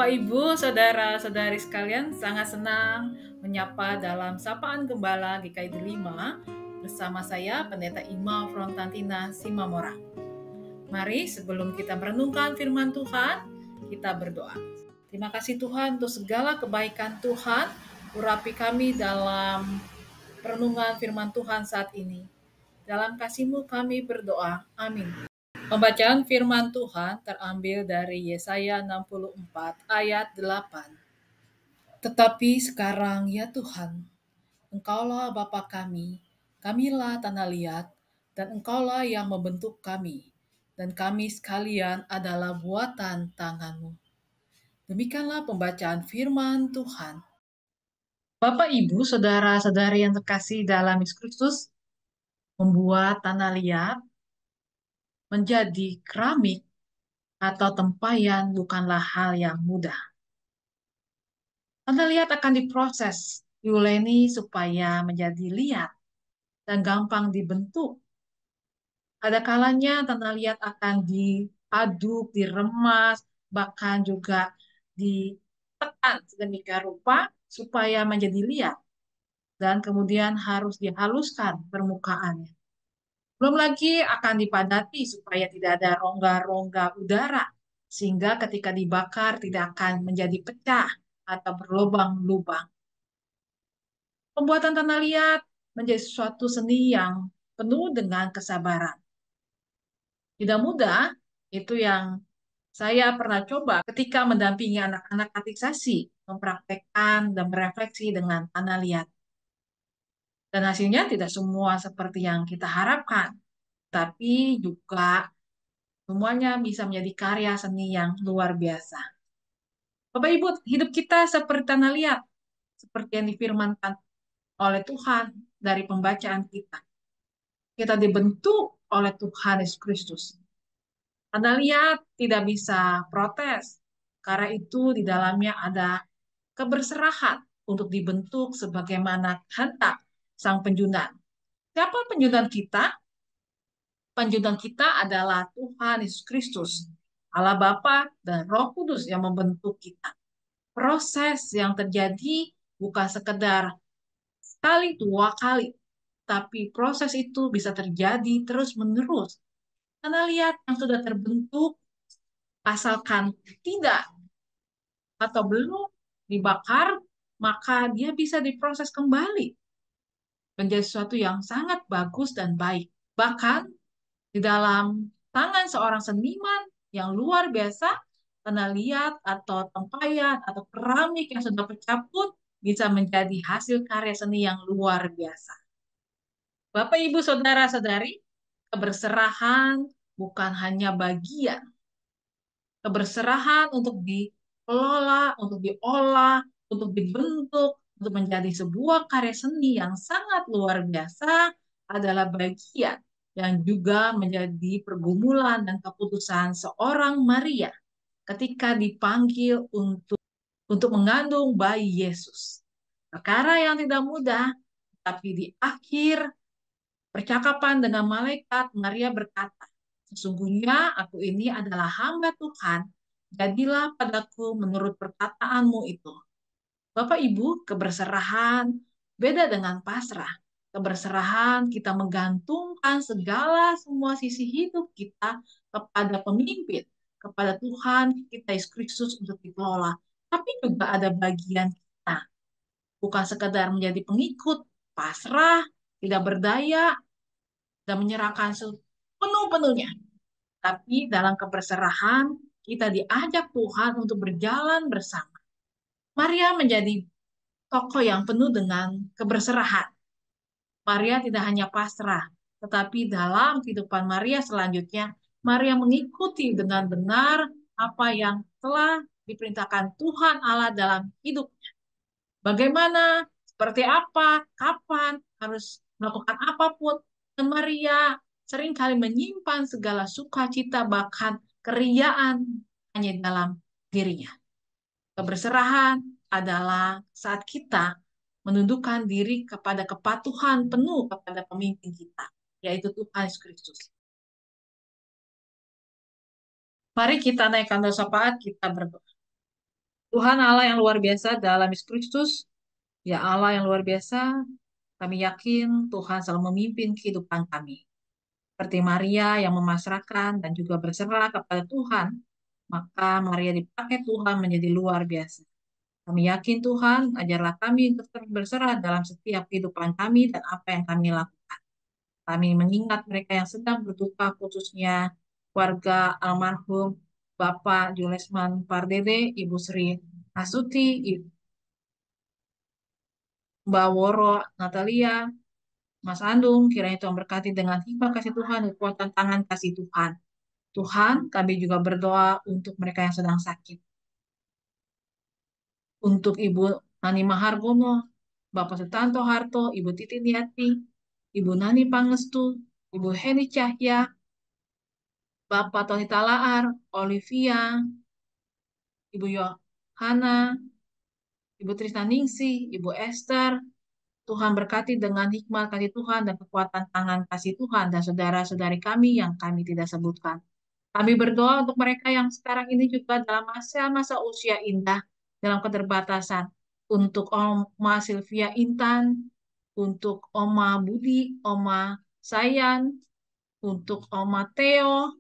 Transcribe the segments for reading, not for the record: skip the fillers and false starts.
Bapak, Ibu, saudara-saudari sekalian, sangat senang menyapa dalam Sapaan Gembala GKI 5 bersama saya, Pendeta Ima Frontantina Simamora. Mari sebelum kita merenungkan firman Tuhan, kita berdoa. Terima kasih Tuhan untuk segala kebaikan Tuhan, urapi kami dalam perenungan firman Tuhan saat ini. Dalam kasih-Mu kami berdoa. Amin. Pembacaan firman Tuhan terambil dari Yesaya 64 ayat 8. Tetapi sekarang ya Tuhan, Engkaulah Bapa kami, kamilah tanah liat, dan Engkaulah yang membentuk kami, dan kami sekalian adalah buatan tangan-Mu. Demikianlah pembacaan firman Tuhan. Bapak, Ibu, saudara-saudari yang terkasih dalam Yesus Kristus, membuat tanah liat menjadi keramik atau tempayan bukanlah hal yang mudah. Tanah liat akan diproses, diuleni supaya menjadi liat dan gampang dibentuk. Ada kalanya tanah liat akan diaduk, diremas, bahkan juga ditekan sedemikian rupa supaya menjadi liat. Dan kemudian harus dihaluskan permukaannya. Belum lagi akan dipadati supaya tidak ada rongga-rongga udara, sehingga ketika dibakar tidak akan menjadi pecah atau berlubang-lubang. Pembuatan tanah liat menjadi suatu seni yang penuh dengan kesabaran. Tidak mudah, itu yang saya pernah coba ketika mendampingi anak-anak katekisasi, mempraktekkan dan merefleksi dengan tanah liat. Dan hasilnya tidak semua seperti yang kita harapkan, tapi juga semuanya bisa menjadi karya seni yang luar biasa. Bapak Ibu, hidup kita seperti tanah liat, seperti yang difirmankan oleh Tuhan dari pembacaan kita. Kita dibentuk oleh Tuhan Yesus Kristus. Tanah liat tidak bisa protes, karena itu di dalamnya ada keberserahan untuk dibentuk sebagaimana kehendak Sang Penjunan. Siapa penjunan kita? Penjunan kita adalah Tuhan Yesus Kristus, Allah Bapa dan Roh Kudus yang membentuk kita. Proses yang terjadi bukan sekedar sekali, dua kali, tapi proses itu bisa terjadi terus-menerus. Karena lihat yang sudah terbentuk, asalkan tidak atau belum dibakar, maka dia bisa diproses kembali menjadi sesuatu yang sangat bagus dan baik. Bahkan di dalam tangan seorang seniman yang luar biasa, tanah liat atau tempayan atau keramik yang sudah pecah pun bisa menjadi hasil karya seni yang luar biasa. Bapak, Ibu, Saudara-saudari, keberserahan bukan hanya bagian. Keberserahan untuk dikelola, untuk diolah, untuk dibentuk, untuk menjadi sebuah karya seni yang sangat luar biasa adalah bagian yang juga menjadi pergumulan dan keputusan seorang Maria ketika dipanggil untuk mengandung bayi Yesus. Perkara yang tidak mudah, tapi di akhir percakapan dengan malaikat, Maria berkata, "Sesungguhnya aku ini adalah hamba Tuhan, jadilah padaku menurut perkataanmu itu." Bapak Ibu, keberserahan beda dengan pasrah. Keberserahan kita menggantungkan segala semua sisi hidup kita kepada pemimpin, kepada Tuhan kita Yesus Kristus untuk dikelola. Tapi juga ada bagian kita, bukan sekedar menjadi pengikut, pasrah, tidak berdaya, dan menyerahkan sepenuh-penuhnya. Tapi dalam keberserahan, kita diajak Tuhan untuk berjalan bersama. Maria menjadi tokoh yang penuh dengan keberserahan. Maria tidak hanya pasrah, tetapi dalam kehidupan Maria selanjutnya, Maria mengikuti dengan benar apa yang telah diperintahkan Tuhan Allah dalam hidupnya. Bagaimana, seperti apa, kapan, harus melakukan apapun. Dan Maria seringkali menyimpan segala sukacita, bahkan keriaan hanya dalam dirinya. Keberserahan adalah saat kita menundukkan diri kepada kepatuhan penuh kepada pemimpin kita, yaitu Tuhan Yesus Kristus. Mari kita naikkan doa syafaat, kita berdoa. Tuhan Allah yang luar biasa dalam Yesus Kristus, ya Allah yang luar biasa, kami yakin Tuhan selalu memimpin kehidupan kami. Seperti Maria yang memasrahkan dan juga berserah kepada Tuhan, maka Maria dipakai Tuhan menjadi luar biasa. Kami yakin Tuhan, ajarlah kami untuk terus berserah dalam setiap kehidupan kami dan apa yang kami lakukan. Kami mengingat mereka yang sedang berduka, khususnya keluarga almarhum Bapak Julesman Pardede, Ibu Sri Asuti, Mbak Woro Natalia, Mas Andung, kiranya Tuhan berkati dengan hikmat kasih Tuhan, kekuatan tangan kasih Tuhan. Tuhan, kami juga berdoa untuk mereka yang sedang sakit. Untuk Ibu Nani Mahargono, Bapak Sutanto Harto, Ibu Titi Niati, Ibu Nani Pangestu, Ibu Heni Cahya, Bapak Tony Talaar, Olivia, Ibu Yohana, Ibu Trisna Ningsih, Ibu Esther. Tuhan berkati dengan hikmat kasih Tuhan dan kekuatan tangan kasih Tuhan dan saudara-saudari kami yang kami tidak sebutkan. Kami berdoa untuk mereka yang sekarang ini juga dalam masa-masa usia indah, dalam keterbatasan. Untuk Oma Sylvia Intan, untuk Oma Budi, Oma Sayan, untuk Oma Theo,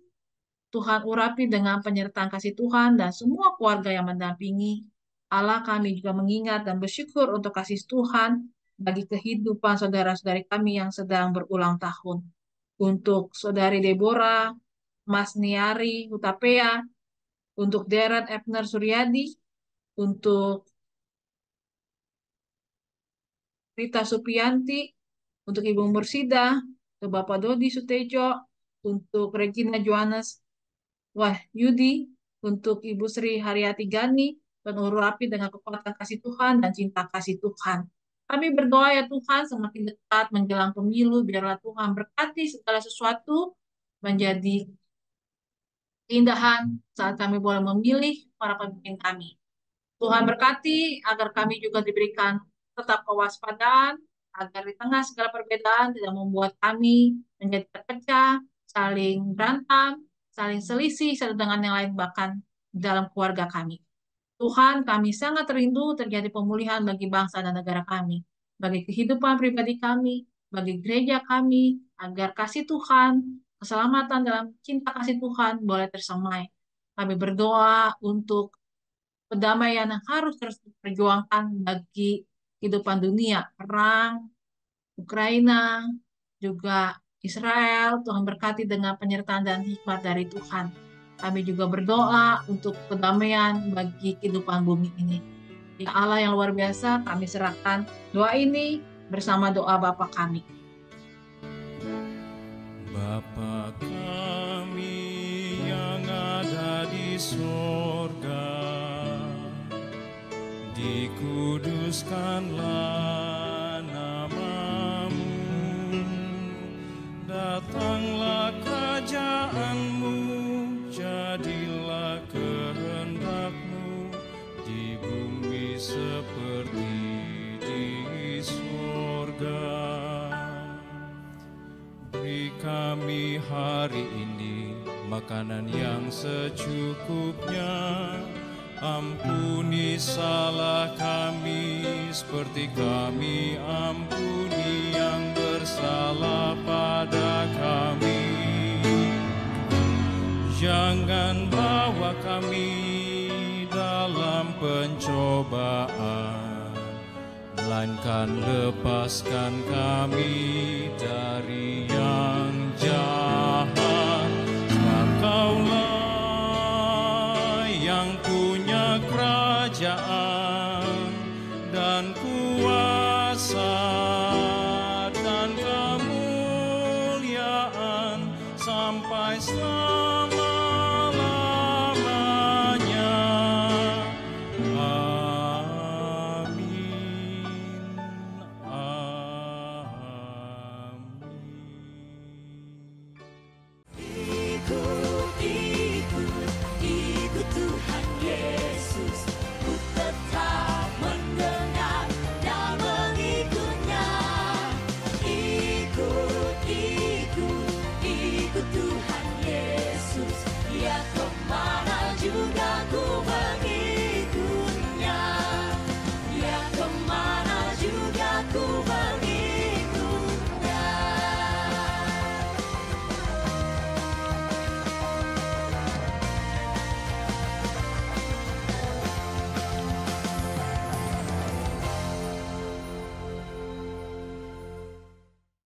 Tuhan urapi dengan penyertaan kasih Tuhan dan semua keluarga yang mendampingi. Allah, kami juga mengingat dan bersyukur untuk kasih Tuhan bagi kehidupan saudara-saudari kami yang sedang berulang tahun. Untuk saudari Deborah, Mas Niari Hutapea, untuk Deren Ebner Suryadi, untuk Rita Supianti, untuk Ibu Mursida, untuk Bapak Dodi Sutejo, untuk Regina Johannes Wahyudi, untuk Ibu Sri Haryati Gani, dan urapi dengan kekuatan kasih Tuhan dan cinta kasih Tuhan. Kami berdoa ya Tuhan, semakin dekat menjelang pemilu, biarlah Tuhan berkati segala sesuatu menjadi keindahan saat kami boleh memilih para pemimpin kami. Tuhan berkati agar kami juga diberikan tetap kewaspadaan, agar di tengah segala perbedaan tidak membuat kami menjadi terpecah, saling berantem, saling selisih satu dengan yang lain, bahkan dalam keluarga kami. Tuhan, kami sangat rindu terjadi pemulihan bagi bangsa dan negara kami, bagi kehidupan pribadi kami, bagi gereja kami, agar kasih Tuhan, keselamatan dalam cinta kasih Tuhan boleh tersemai. Kami berdoa untuk perdamaian yang harus terus diperjuangkan bagi kehidupan dunia. Perang, Ukraina, juga Israel, Tuhan berkati dengan penyertaan dan hikmat dari Tuhan. Kami juga berdoa untuk kedamaian bagi kehidupan bumi ini. Ya Allah yang luar biasa, kami serahkan doa ini bersama doa Bapa kami. Bapa kami yang ada di sorga, dikuduskanlah namamu, datanglah kerajaan-Mu, jadilah kehendak-Mu di bumi seperti di sorga. Beri kami hari ini makanan yang secukupnya. Ampuni salah kami seperti kami ampuni yang bersalah pada kami. Jangan bawa kami dalam pencobaan, melainkan lepaskan kami dari yang jahat. Sebab Kaulah yang punya kerajaan dan kuasa dan kemuliaan sampai selama